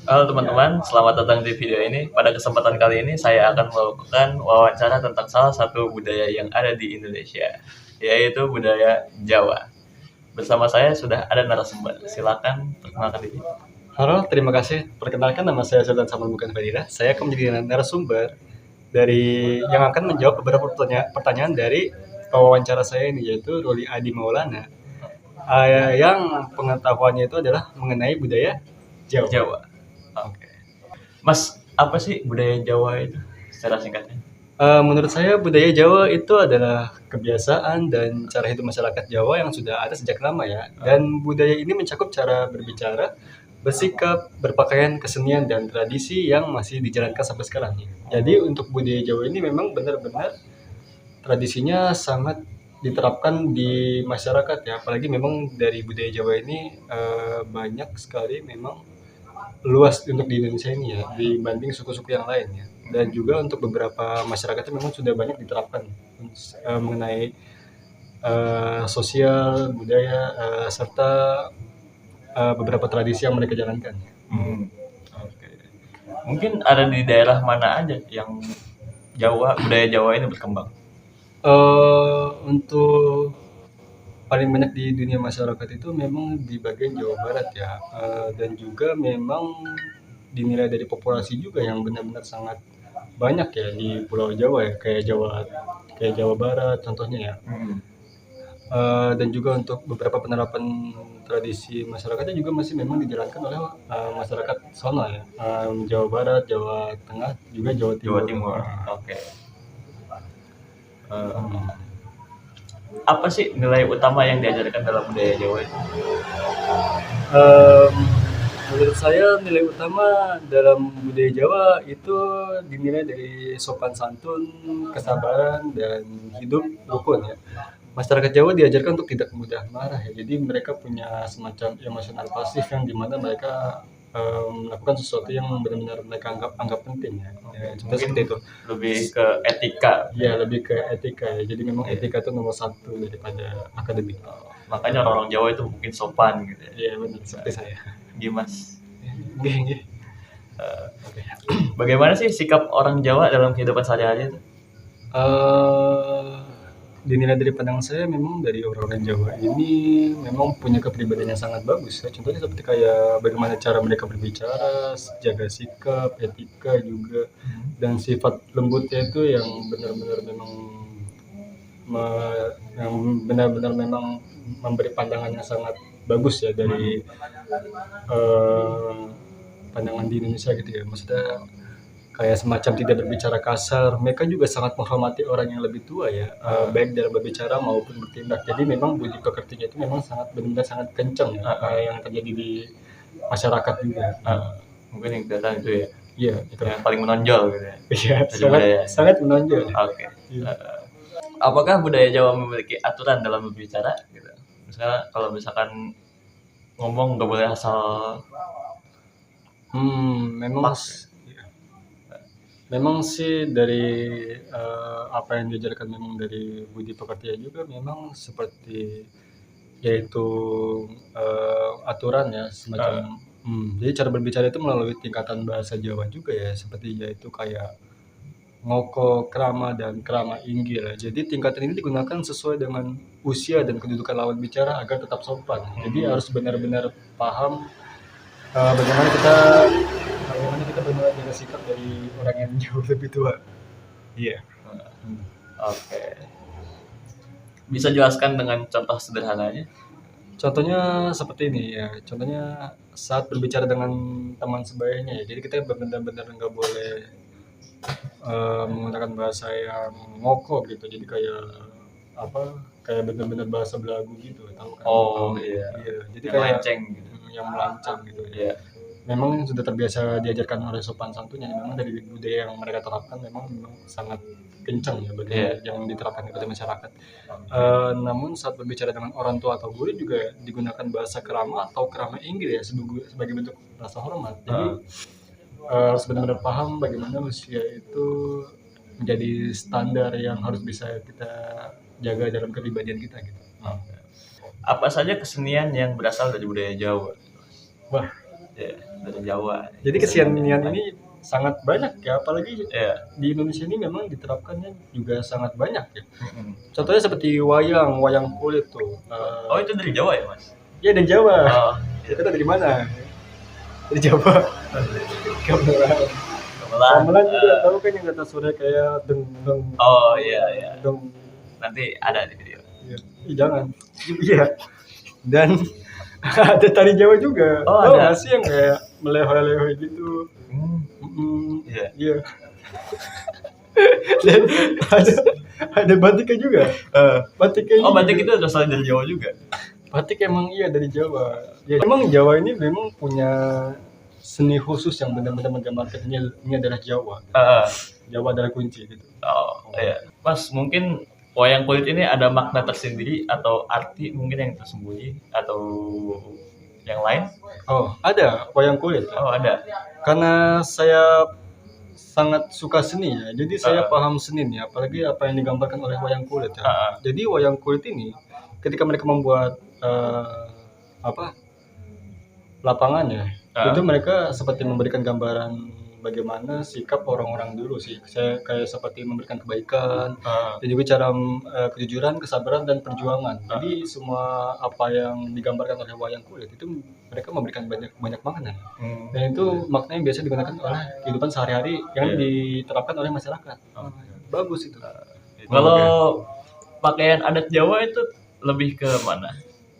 Halo teman-teman, selamat datang di video ini. Pada kesempatan kali ini saya akan melakukan wawancara tentang salah satu budaya yang ada di Indonesia, yaitu budaya Jawa. Bersama saya sudah ada narasumber. Silakan perkenalkan diri. Halo, terima kasih. Perkenalkan, nama saya Sultan Saman Bukan Fadira. Saya akan menjadi narasumber dari yang akan menjawab beberapa pertanyaan dari wawancara saya ini, yaitu Ruli Adi Maulana, yang pengetahuannya itu adalah mengenai budaya Jawa. Jawa. Oke. Mas, apa sih budaya Jawa itu secara singkatnya? Menurut saya budaya Jawa itu adalah kebiasaan dan cara hidup masyarakat Jawa yang sudah ada sejak lama ya. Dan budaya ini mencakup cara berbicara, bersikap, berpakaian, kesenian, dan tradisi yang masih dijalankan sampai sekarang. Jadi untuk budaya Jawa ini memang benar-benar tradisinya sangat diterapkan di masyarakat ya. Apalagi memang dari budaya Jawa ini banyak sekali memang luas untuk di Indonesia ini ya dibanding suku-suku yang lain ya. Dan juga untuk beberapa masyarakat itu memang sudah banyak diterapkan mengenai sosial, budaya, serta beberapa tradisi yang mereka jalankan. Oke. Mungkin ada di daerah mana aja yang budaya Jawa ini berkembang? Untuk paling banyak di dunia masyarakat itu memang di bagian Jawa Barat ya, dan juga memang dinilai dari populasi juga yang benar-benar sangat banyak ya di Pulau Jawa ya, kayak Jawa Barat contohnya ya. Dan juga untuk beberapa penerapan tradisi masyarakatnya juga masih memang dijalankan oleh masyarakat sono ya, Jawa Barat, Jawa Tengah, juga Jawa Jawa Timur. Timur. Oke. Apa sih nilai utama yang diajarkan dalam budaya Jawa itu? Menurut saya nilai utama dalam budaya Jawa itu dinilai dari sopan santun, kesabaran, dan hidup rukun ya. Masyarakat Jawa diajarkan untuk tidak mudah marah ya. Jadi mereka punya semacam emosional pasif yang dimana mereka melakukan sesuatu yang benar-benar mereka anggap penting ya. Contoh seperti itu. Lebih ke etika. Ya, lebih ke etika ya. Jadi memang etika itu nomor satu daripada akademik. Makanya orang Jawa itu mungkin sopan gitu ya. Iya benar, seperti saya. Gimas. Gih. Bagaimana sih sikap orang Jawa dalam kehidupan sehari-hari itu? Dinilai dari pandangan saya memang dari orang-orang Jawa ini memang punya kepribadian yang sangat bagus ya. Contohnya seperti kayak bagaimana cara mereka berbicara, jaga sikap, etika juga, dan sifat lembutnya itu yang benar-benar memang yang benar-benar memang memberi pandangan yang sangat bagus ya dari pandangan di Indonesia gitu ya. Maksudnya kayak semacam tidak berbicara kasar. Mereka juga sangat menghormati orang yang lebih tua ya, baik dalam berbicara maupun bertindak. Jadi memang budi pekertinya itu memang sangat benar-benar sangat kencang ya, yang terjadi di masyarakat juga. Mungkin yang kelihatan itu ya. Iya, itu yang paling menonjol gitu ya. Iya, sangat menonjol. Oke. Apakah budaya Jawa memiliki aturan dalam berbicara gitu? Misalnya kalau misalkan ngomong nggak boleh asal memang sih dari apa yang diajarkan memang dari budi pekerti juga memang seperti yaitu aturan ya semacam jadi cara berbicara itu melalui tingkatan bahasa Jawa juga ya, seperti yaitu kayak ngoko, krama, dan krama inggil ya. Jadi tingkatan ini digunakan sesuai dengan usia dan kedudukan lawan bicara agar tetap sopan. Jadi harus benar-benar paham bagaimana kita benar-benar jaga sikap dari orang yang jauh lebih tua. Iya. Oke. Bisa jelaskan dengan contoh sederhananya? Contohnya seperti ini ya. Contohnya saat berbicara dengan teman sebayanya ya. Jadi kita benar-benar nggak boleh menggunakan bahasa yang ngoko gitu. Jadi kayak benar-benar bahasa belagu gitu, tahu kan? Iya. Jadi yang kayak melenceng gitu. Yang melancang gitu. Iya. Memang sudah terbiasa diajarkan oleh sopan santunnya. Memang dari budaya yang mereka terapkan memang sangat kencang ya yang diterapkan kepada masyarakat. Namun saat berbicara dengan orang tua atau guru juga digunakan bahasa krama atau krama inggil ya sebagai bentuk rasa hormat. Jadi harus benar-benar paham bagaimana usia itu menjadi standar yang harus bisa kita jaga dalam kepribadian kita gitu. Apa saja kesenian yang berasal dari budaya Jawa? Wah, Ya, dari Jawa. Jadi kesenian ini sangat banyak ya, apalagi Ya. di Indonesia ini memang diterapkannya juga sangat banyak ya. Mm-mm. Contohnya seperti wayang kulit tuh. Oh, itu dari Jawa ya, Mas? Ya dari Jawa. Oh, Kita dari mana? Dari Jawa. Gamelan. gamelan. Gamelan juga tahu kan yang kata sore kayak deng deng. Oh, iya, iya. Deng. Nanti ada di video. Iya. Jangan. Iya. Dan ada tari Jawa juga. Oh, Tahu ada. nggak sih yang kayak melehoi-lehoi gitu? Iya. Iya. Dan ada batiknya juga. Batiknya Oh, ini batik juga. itu berasal dari Jawa juga. Batik emang iya dari Jawa. Ya, emang Jawa ini memang punya seni khusus yang benar-benar menggambarkan ini adalah Jawa. Jawa adalah kunci gitu. Oh, iya. Mas, mungkin wayang kulit ini ada makna tersendiri atau arti mungkin yang tersembunyi atau yang lain? Oh, ada wayang kulit. Oh, ada. Karena saya sangat suka seni ya. Jadi saya Ah. paham seni nih, apalagi apa yang digambarkan oleh wayang kulit ya. Ah. Jadi wayang kulit ini ketika mereka membuat lapangannya, Ah. itu mereka seperti memberikan gambaran bagaimana sikap orang-orang dulu sih. Saya kayak seperti memberikan kebaikan dan juga cara kejujuran, kesabaran dan perjuangan. Jadi semua apa yang digambarkan oleh wayang kulit itu mereka memberikan banyak makna. Dan itu makna yang biasa digunakan oleh kehidupan sehari-hari yang diterapkan oleh masyarakat. Bagus itu. Kalau pakaian adat Jawa itu lebih ke mana?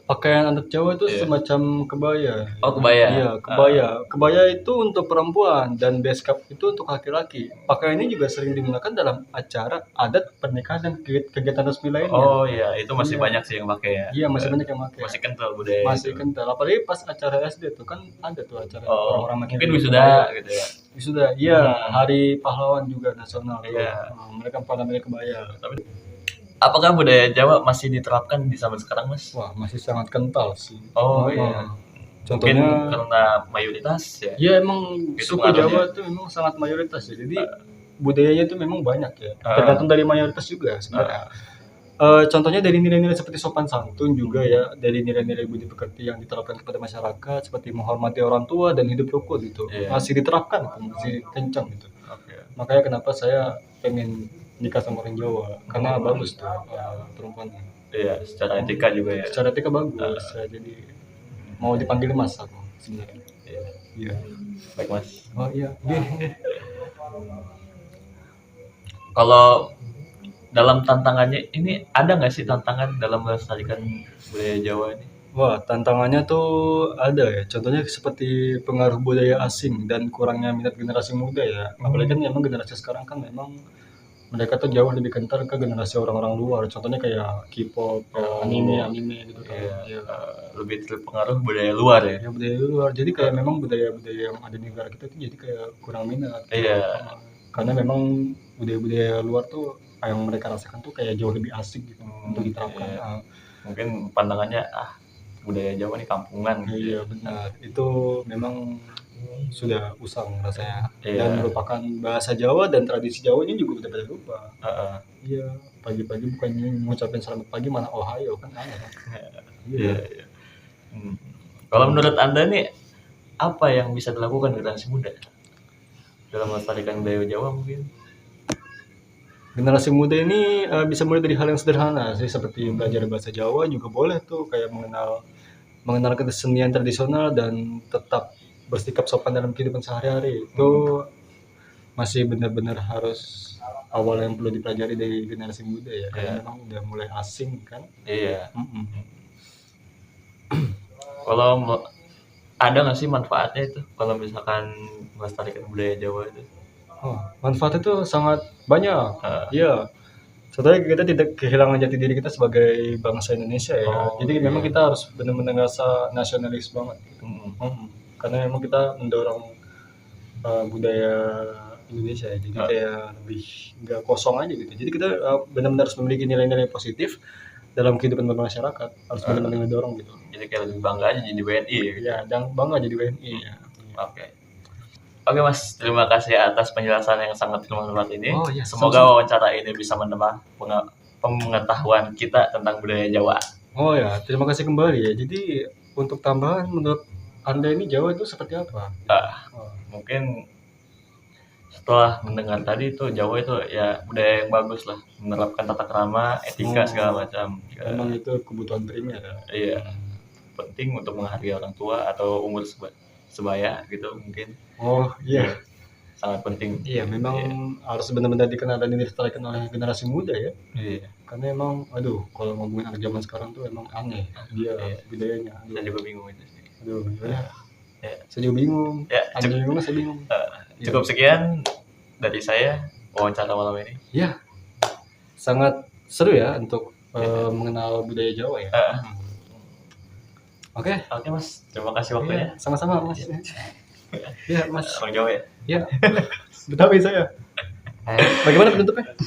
Pakaian adat Jawa itu Iya. semacam kebaya. Oh, kebaya. Iya, kebaya. Kebaya itu untuk perempuan dan beskap itu untuk laki-laki. Pakaian ini juga sering digunakan dalam acara adat pernikahan dan kegiatan resmi lainnya. Oh iya, itu masih Iya. banyak sih yang pakai ya. Iya, masih banyak yang pakai. Masih kental budaya. Masih itu. kental. Apalagi pas acara SD tuh kan ada tuh acara Oh, orang-orang pakai mungkin kebaya. wisuda gitu ya. Wisuda. Iya, Hari Pahlawan juga nasional. tuh. Iya. Mereka pada pakai kebaya. Apakah budaya Jawa masih diterapkan di zaman sekarang, Mas? Wah, masih sangat kental sih. Oh iya. Mungkin Contohnya karena mayoritas ya. ya emang Itu suku pengaruhnya. Jawa itu memang sangat mayoritas ya. Jadi budayanya itu memang banyak ya. Ah. Tergantung dari mayoritas juga sebenarnya. Contohnya dari nilai-nilai seperti sopan santun juga ya, dari nilai-nilai budi pekerti yang diterapkan kepada masyarakat seperti menghormati orang tua dan hidup rukun gitu. Iya. Masih diterapkan, masih kencang gitu. Oke. Makanya kenapa saya pengen nikah sama orang Jawa karena bagus tuh perempuannya. Iya, secara etika juga ya. Secara etika bagus. Jadi mau dipanggil Mas aku sebenarnya. Iya. Iya. Baik, Mas. Oh iya. Kalau dalam tantangannya ini ada nggak sih tantangan dalam melestarikan budaya Jawa ini? Wah, tantangannya tuh ada ya. Contohnya seperti pengaruh budaya asing dan kurangnya minat generasi muda ya. Apalagi kan memang generasi sekarang kan memang mereka tuh jauh lebih kental ke generasi orang-orang luar. Contohnya kayak K-pop, anime gitu kan. Iya. Lebih terpengaruh budaya luar ya. Ya budaya luar. Jadi kayak memang budaya-budaya yang ada di negara kita tuh jadi kayak kurang minat. Iya. Karena memang budaya-budaya luar tuh yang mereka rasakan tuh kayak jauh lebih asik gitu untuk diterapkan. Iya. Mungkin pandangannya budaya Jawa nih kampungan. Iya benar, itu memang sudah usang rasanya. Iya. Dan merupakan bahasa Jawa dan tradisi Jawa ini juga udah pada lupa. Iya, pagi-pagi bukannya ngucapin selamat pagi malah Ohio kan aneh. Iya. Kalau menurut Anda nih apa yang bisa dilakukan generasi muda dalam melestarikan budaya Jawa mungkin? Generasi muda ini bisa mulai dari hal yang sederhana sih, seperti belajar bahasa Jawa juga boleh tuh, kayak mengenal kesenian tradisional dan tetap bersikap sopan dalam kehidupan sehari-hari. Itu masih benar-benar harus awal yang perlu dipelajari dari generasi muda ya, karena memang udah mulai asing kan. Iya. Kalau ada nggak sih manfaatnya itu kalau misalkan melestarikan budaya Jawa itu? Manfaat itu sangat banyak. Iya. Contohnya kita tidak kehilangan jati diri kita sebagai bangsa Indonesia ya. Jadi memang kita harus benar-benar ngerasa nasionalis banget. Karena memang kita mendorong budaya Indonesia ya. Jadi kayak lebih nggak kosong aja gitu. Jadi kita benar-benar harus memiliki nilai-nilai positif dalam kehidupan bermasyarakat. Harus benar-benar mendorong gitu. Jadi kayak lebih bangga aja jadi WNI ya. Ya, dan bangga jadi WNI ya. Oke Mas, terima kasih atas penjelasan yang sangat bermanfaat ini. Iya, Semoga wawancara ini bisa menambah pengetahuan kita tentang budaya Jawa. Oh ya, terima kasih kembali ya. Jadi untuk tambahan menurut Anda ini Jawa itu seperti apa? Oh, Mungkin setelah mendengar tadi itu Jawa itu ya budaya yang bagus lah, menerapkan tata krama, etika segala macam. memang itu kebutuhan primer ya. Iya, penting untuk menghargai orang tua atau umur sebaya gitu mungkin. Oh iya, Sangat penting. iya memang harus benar-benar dikenal dan dilestarikan oleh generasi muda ya. Iya. Karena emang, aduh, kalau ngomongin anak zaman sekarang tuh emang aneh dia Iya. budayanya. Saya juga bingung itu sih. Aduh, ya. Ya. Saya juga bingung. Ya, Anda bingung, saya bingung. cukup sekian dari saya wawancara malam ini. Ya, sangat seru ya untuk mengenal budaya Jawa ya. Oke. Oke Mas, terima kasih waktunya. Iya, sama-sama Mas. Iya Mas. Orang Jawa ya. Iya. Betawi saya. Bagaimana penutupnya?